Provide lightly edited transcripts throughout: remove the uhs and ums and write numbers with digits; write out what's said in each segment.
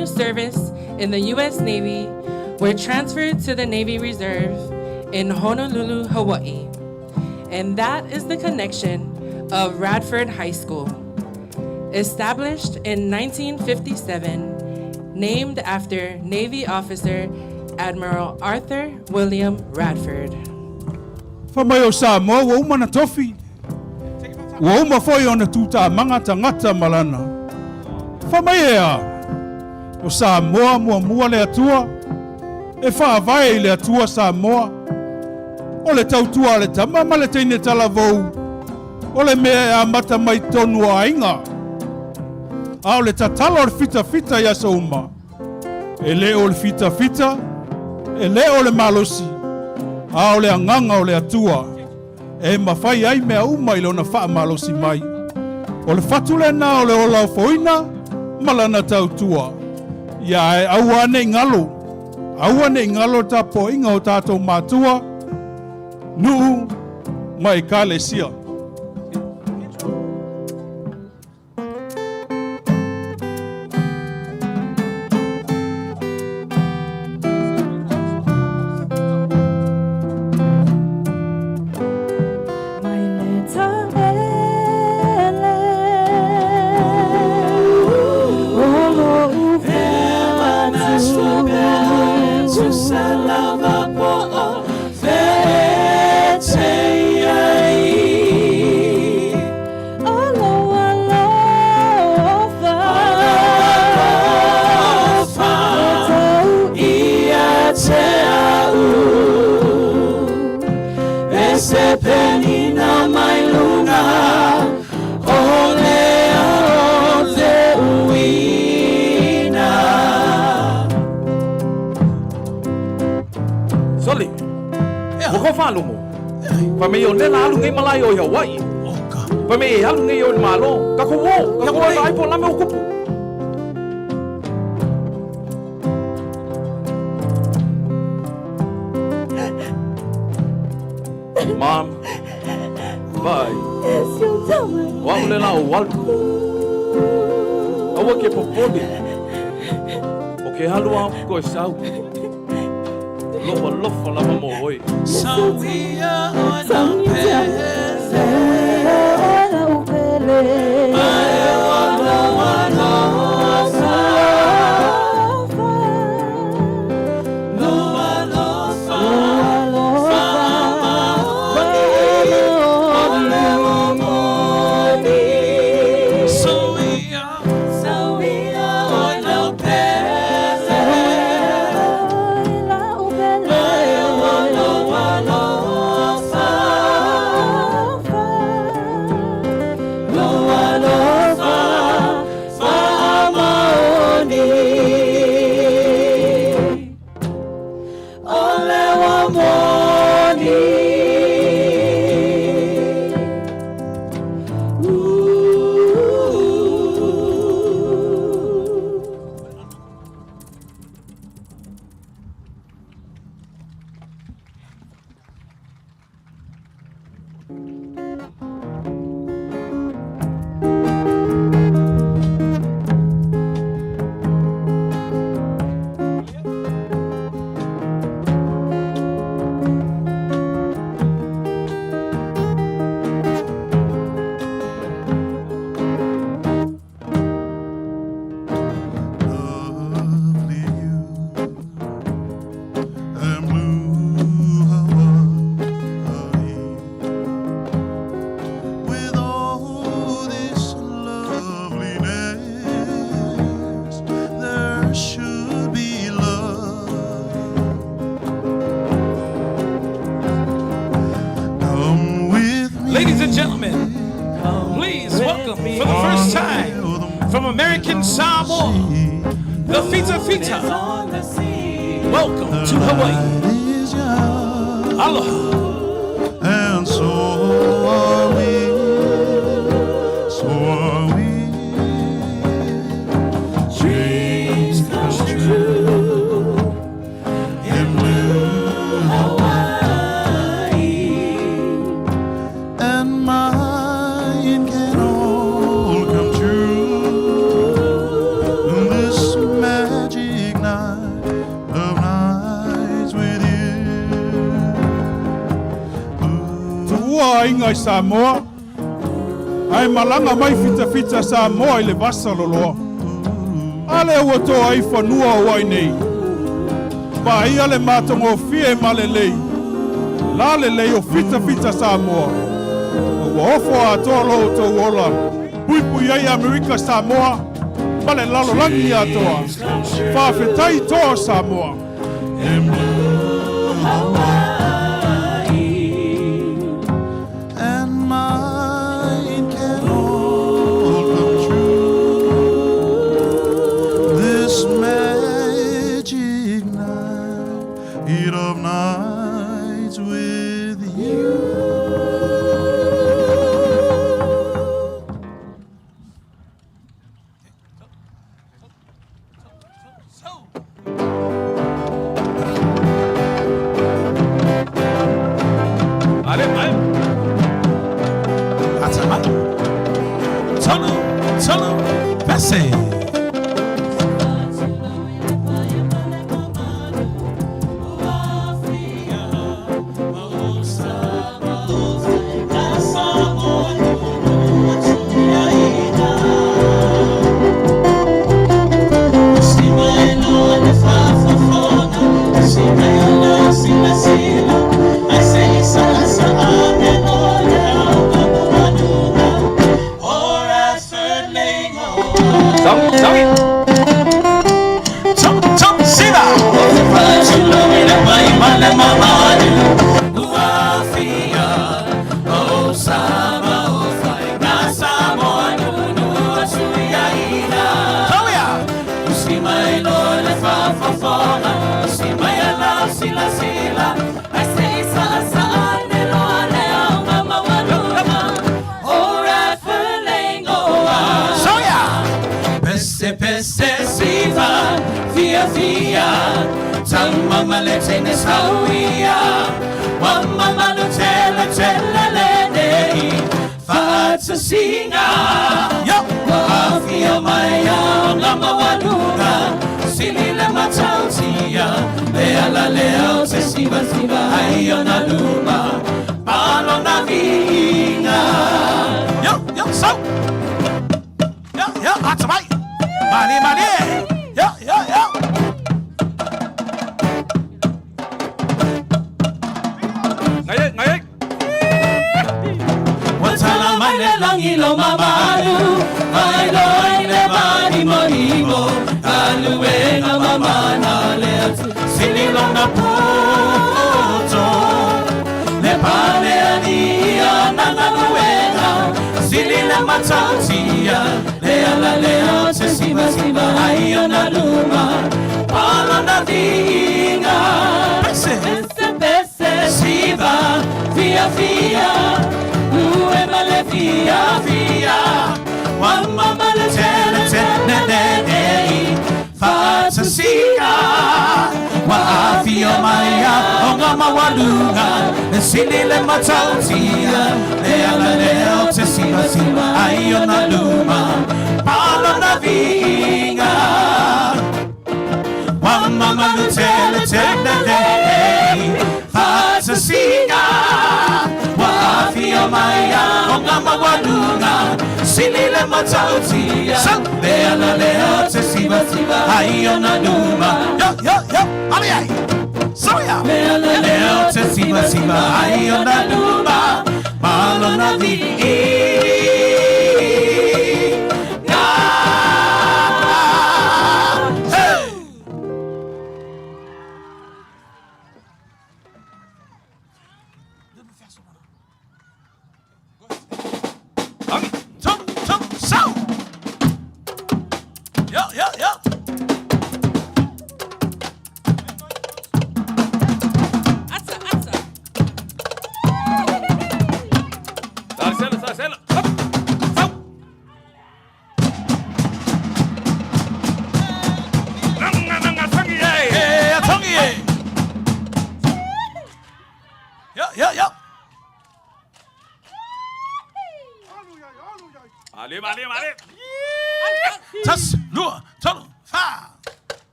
continue service in the U.S. Navy were transferred to the Navy Reserve in Honolulu, Hawaii. And that is the connection of Radford High School. Established in 1957, named after Navy officer Admiral Arthur William Radford. Whamayo Samoa, wa uma na tofi. Wa uma foi ona tuta manga tangata malana. Whamaia, o Samoa mua le atua. E whaavai le atua Samoa. O le tautua le tama ma le teine talavou. O le mea a mata mai tonu a inga. A o le tatala o le fita ia sa uma. E le o le fita, e le o le malosi. A o le anganga o le atua. E mawhai ai mea uma i leona wha malosi mai. O le fatule na o le olau foina, malana tautua. Ia e auane ngalo. Auane ngalo ta po inga o tātou mātua. Nuu mai kale sia. Pamei o nela alu ngai malai o Hawai'i. Pamei alu ngai o malo. Ka ko ai po lame o kupu. Mom. Bye. Yes, you'll tell me. Wa lela o walu. Awa ke popodi. O ke halua ko sau. Lofa lama mo hoi. Sauia ona upele. Ai ona wanofa. No wanofa. Ladies and gentlemen, please welcome for the first time from American Samoa, the Fita. Welcome to Hawaii. Aloha. And so are we. Dreams come true in blue Hawaii. And mine can all come true. This man inga I Samoa. Ai malanga mai fita Samoa I le vasa loloa. Ale ua toa ai whanua o ai nei. Pa ia le mātongo fie ma le lei. La le lei o fita Samoa. Ua ofo a toa lo o tau ola. Pui pui ai Amerika Samoa. Ma le lalo langi a toa. Whawhetai toa Samoa. And mine can all come true. This magic night of nights with you.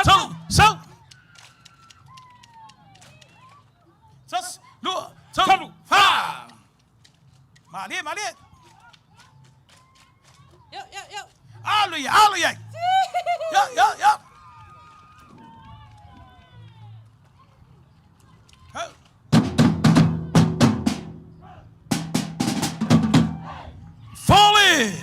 Sau. Sas, dua, satu, ha. Mali. Yuk. Alu ya. Ya. Fall in.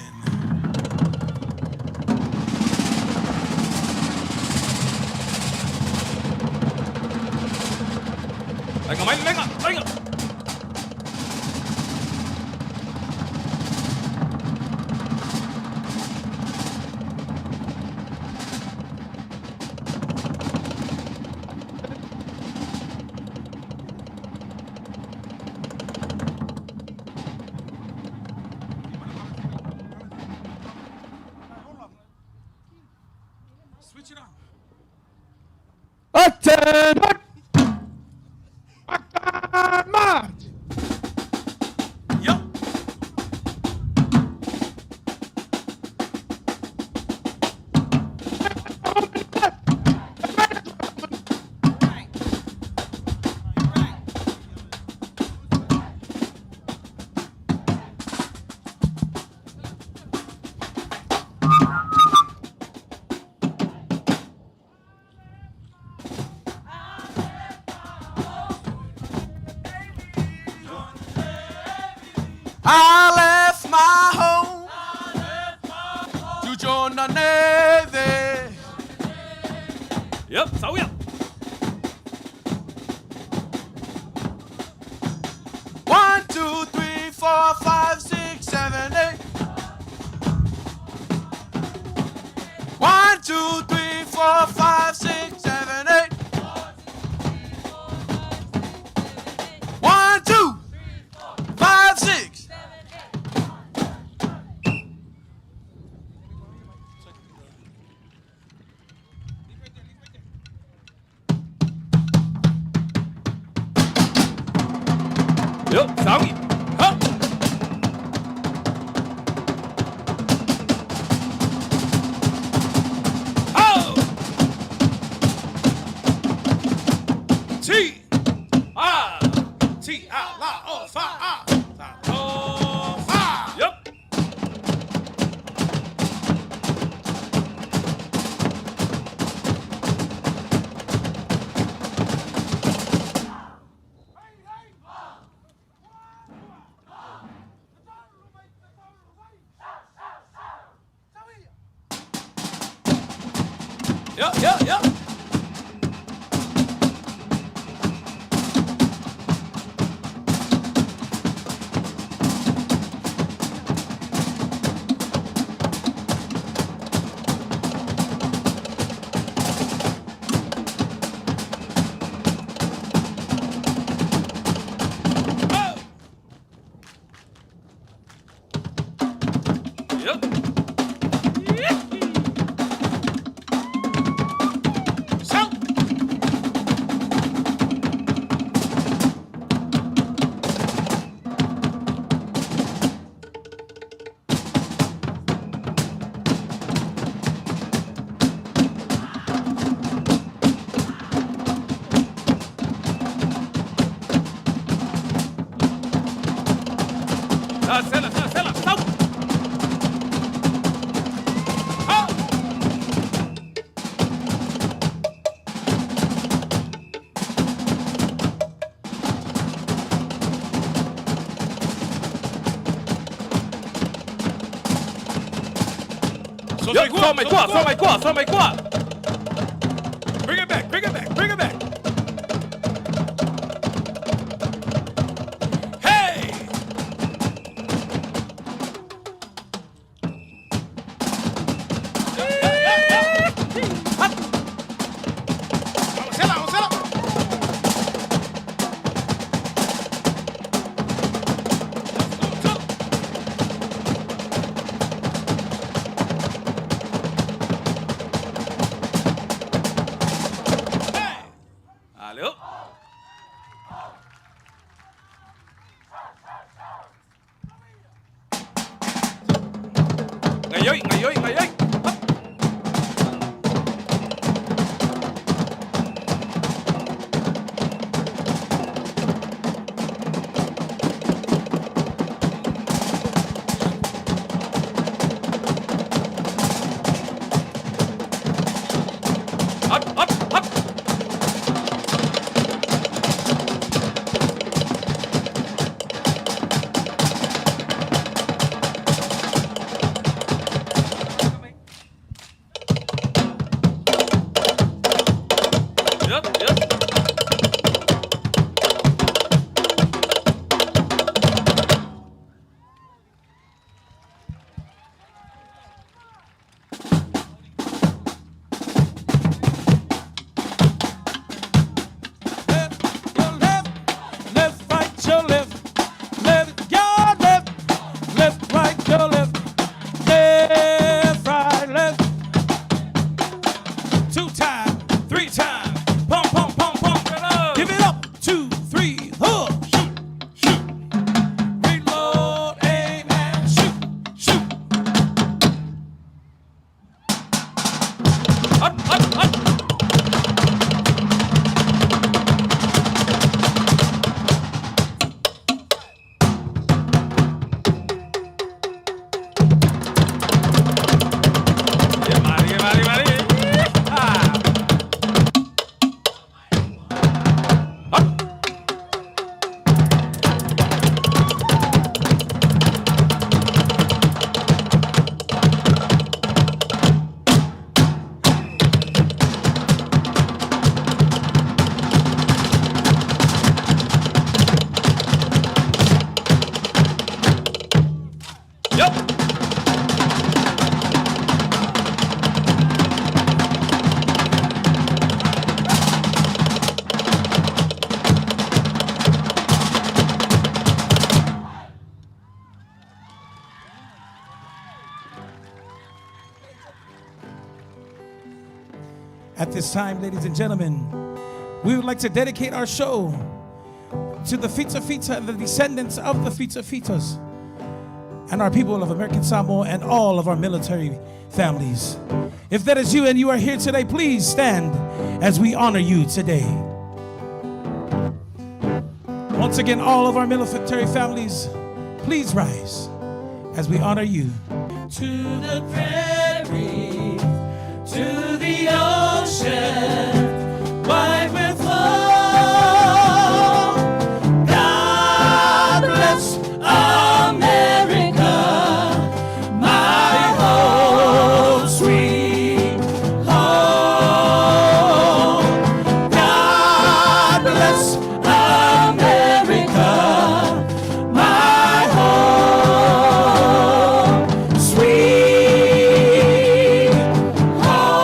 Lenga. Switch it on. Attend! March! Yup. I left my home to join the Navy. Yep, sauya. 1, 2, 3, 4, 5, 6, 7, 8. 1, 2, 3, 4, 5, 6, 7, 8. 1, 2, 5, 6. Yep, sauya. Huh? Oh! T-I-La-O-Fa. Yep. Yep. Yep. Sela, sau. Oh! So mai qua. Bring it back. Hey! Allô? Ngayoy. Yup. At this time, ladies and gentlemen, we would like to dedicate our show to the Fita Fita and the descendants of the Fita Fitas and our people of American Samoa and all of our military families. If that is you and you are here today, please stand as we honor you today. Once again, all of our military families, please rise as we honor you. To the prairie, to the ocean, wide with love. God bless America, my home, sweet home. God bless America, my home, sweet home.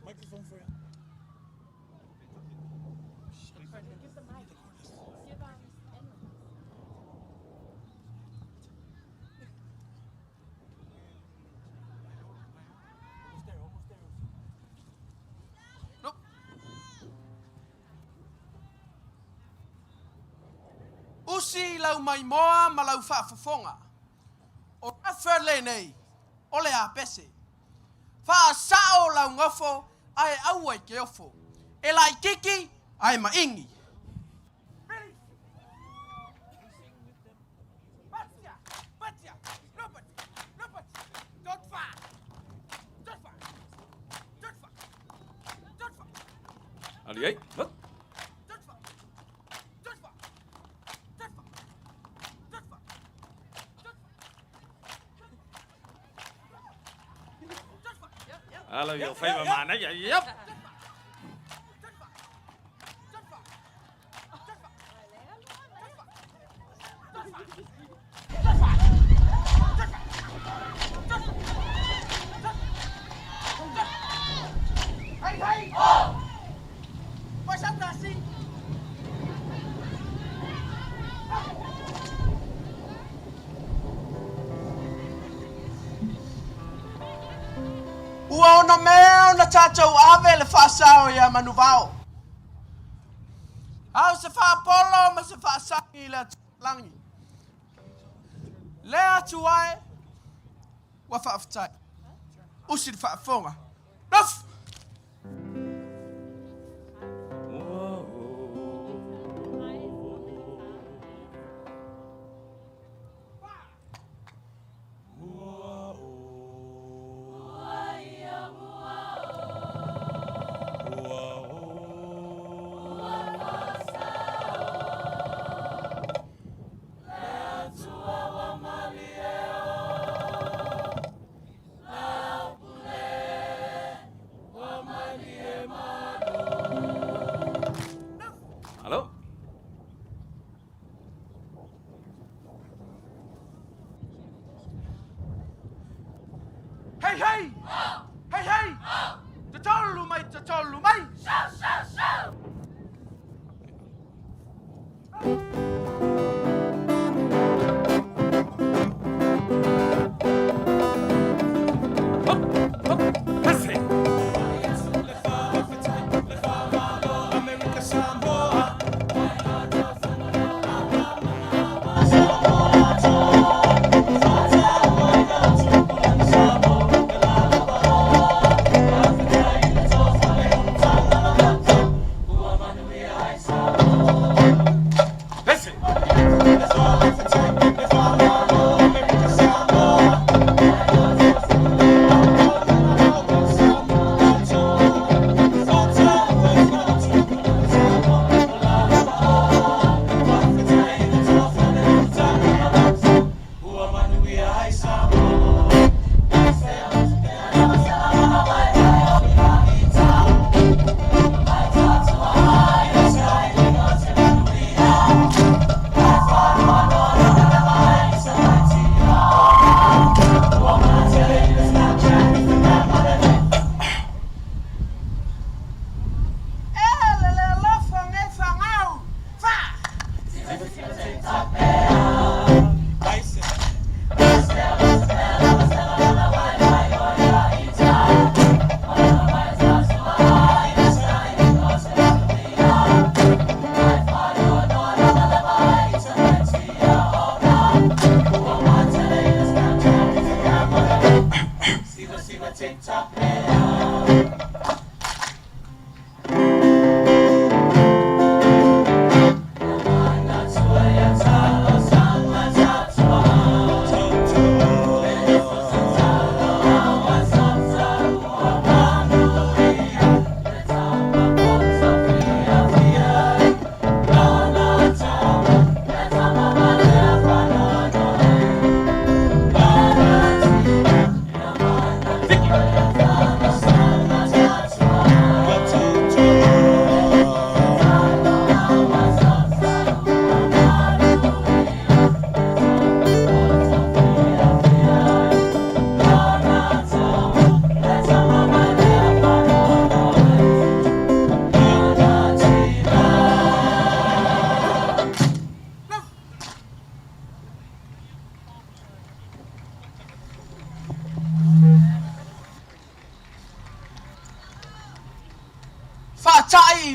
Microphone for you. Usi lau mai moa ma lau whaafafonga. O Radford le nei, o le a pese. Wha sao lau ngofo, ai au ai ke ofo. E lai kiki, ai ma ingi. Ali ai. Wat? Alo, your favorite man. Yep. Ua ona mea ona tātou ave le whaasao ia manuvao. Au se whaapolo ma se whaasangi le langi. Le atu ai, wa whaafatai. Usi le whaafonga. Ruf! Hello? Hey, hey! Hey, hey! Te tolu mai, te tolu mai! America Samoa,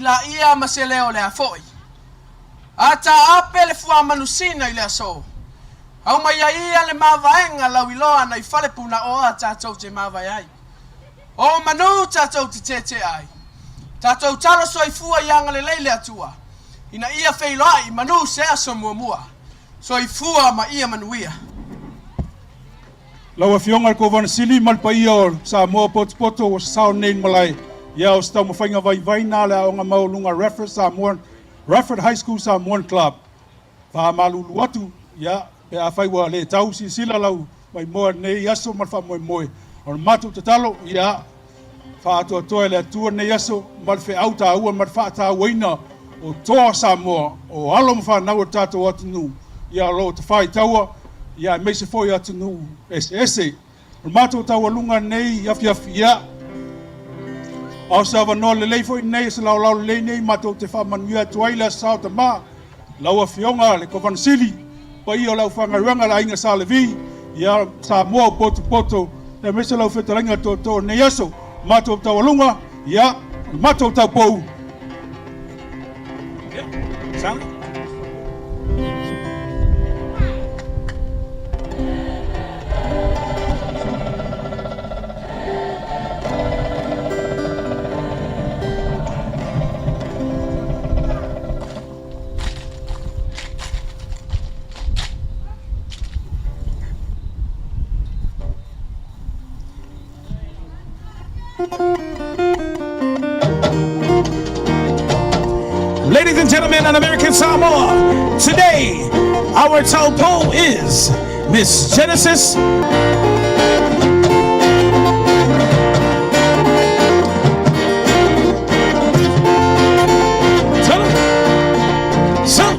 la ia masele o le afoi. Ata ape le fua manusina i le aso. Au mai ia le mavaenga lau iloa na i fale puna o a tatou te mavai ai. O manu tatou te tete ai. Tatou talo soifua ianga le leile atua. Ina ia feiloa i manu se aso mua. Soifua ma ia manuia. Lawa fionga ko van sili mal pa ia sa mo poto o sa nei malai. Ya o sta mo fainga vai na la o nga maulunga Radford Samoan Radford High School Samoan Club. Fa malulu atu ya pe a fai wa le tau si sila lau mai mo nei aso mal fa mo. On matu tatalo ya fa to le tu nei aso mal fe auta u mal fa ta waina o to Samoa o alom fa na o tato atu nu. Ya lo te fai taua ya me se foi atu nu ese mato taua lunga nei afi ya o sa va no le foi nei se lau le nei mato te fa manuia tuaila sa ta ma lau afionga le kovansili pa io lau fanga ranga la inga sa le vi ya sa mo poto e me se lau fetalanga to nei aso mato taua lunga ya mato tau pou Sound? Ladies and gentlemen on American Samoa, today our taupo is Miss Genesis. Tell her. So.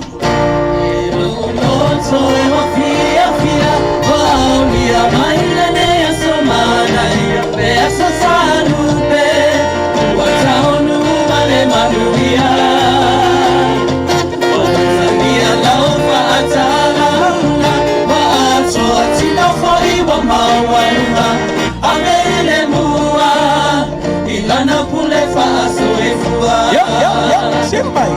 Siempre.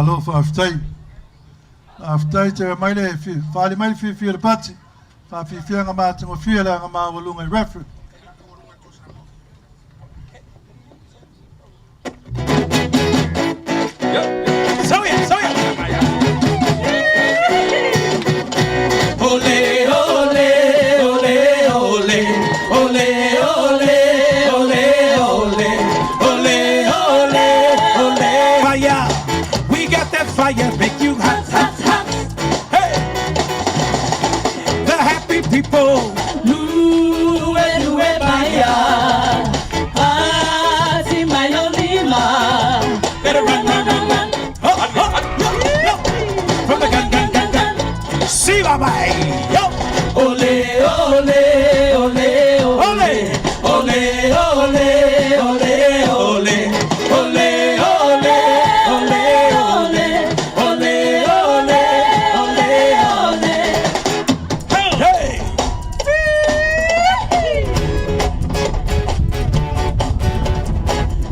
Malo whaaftai. Whaaftai te mai le whaali mai le pati. Whaafifia ngā mātingo fia le ngā māwalunga I Radford. Fire make you hot, hot, hot. Hey, the happy people. Better run, run, run, run. From the gun, gun, gun, gun. See my way. Yo. Ole, ole, ole, ole, ole, ole, ole, ole.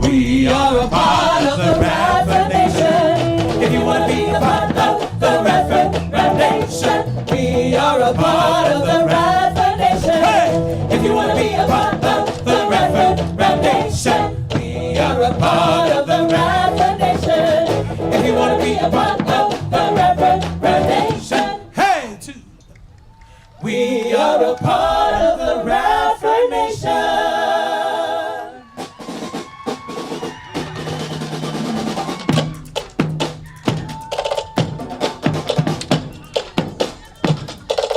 We are a part of the Radford Nation. If you want to be a part of the Radford Nation, we are a part of the Radford Nation. Hey! If you want to be a part of the Radford Nation, we are a part of the Radford Nation. If you want to be a part of the Radford Nation, hey, we are a part of the Radford Nation.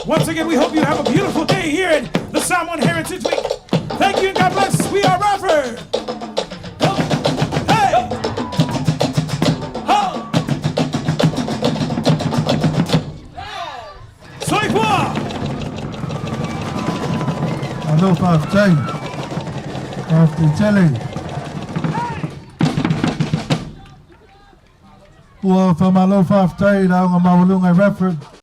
Once again, we hope you have a beautiful day here at the Samoan Heritage Week. Thank you and God bless. We are Radford. Hey! Ho! Soipua! Malo whaaftai. Whaaftai Ua whamalo whaaftai rao ngā mawalunga I Radford.